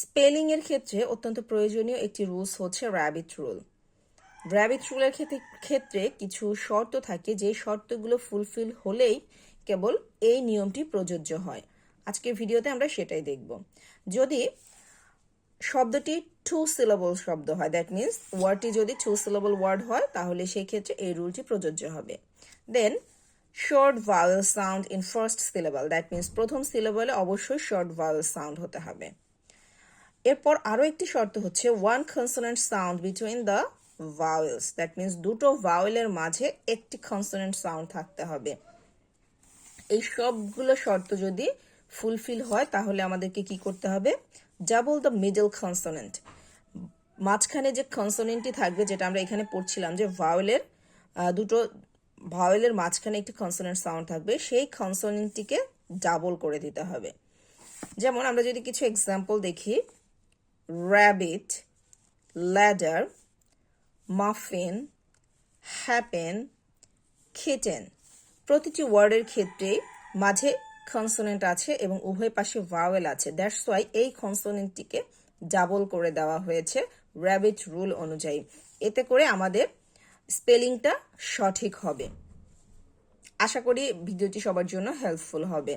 Spelling এর ক্ষেত্রে অত্যন্ত প্রয়োজনীয় একটি রুলস হচ্ছে র্যাবিট রুল। র্যাবিট রুলের ক্ষেত্রে কিছু শর্ত থাকে, যে শর্তগুলো ফুলফিল হলেই কেবল এই নিয়মটি প্রযোজ্য হয়। আজকের ভিডিওতে আমরা সেটাই দেখব। যদি শব্দটি 2 সিলেবল শব্দ হয়, দ্যাট মিনস ওয়ার্ডটি যদি 2 সিলেবল ওয়ার্ড হয়, তাহলে সেই ক্ষেত্রে এই রুলটি প্রযোজ্য হবে। Then short vowel sound in first syllable, that means প্রথম সিলেবলে অবশ্যই শর্ট ভাওয়েল সাউন্ড হতে হবে। এরপর আরো একটি শর্ত হচ্ছে one consonant sound between the vowels, that means দুটো ভাওয়েলের মাঝে একটি কনসোনেন্ট সাউন্ড থাকতে হবে। এই সবগুলো শর্ত যদি ফুলফিল হয়, তাহলে আমাদেরকে কি করতে হবে? ডাবল দ্য মিডল কনসোনেন্ট, মাঝখানে যে কনসোনেন্টটি থাকবে, যেটা আমরা এখানে পড়ছিলাম যে ভাওয়েলের দুটো ভাওয়েলের মাঝখানে একটি কনসোনেন্ট সাউন্ড থাকবে, সেই কনসোনেন্টটিকে ডাবল করে দিতে হবে। যেমন আমরা যদি কিছু এক্সাম্পল দেখি, rabbit, ladder, muffin, happen, kitten, প্রতিটি ওয়ার্ডের ক্ষেত্রেই মাঝে কনসোনেন্ট আছে এবং উভয় পাশে ভাওয়েল আছে। দ্যাটস ওয়াই এই কনসোনেন্টটিকে ডাবল করে দেওয়া হয়েছে র্যাবিট রুল অনুযায়ী। এতে করে আমাদের স্পেলিংটা সঠিক হবে। আশা করি ভিডিওটি সবার জন্য হেল্পফুল হবে।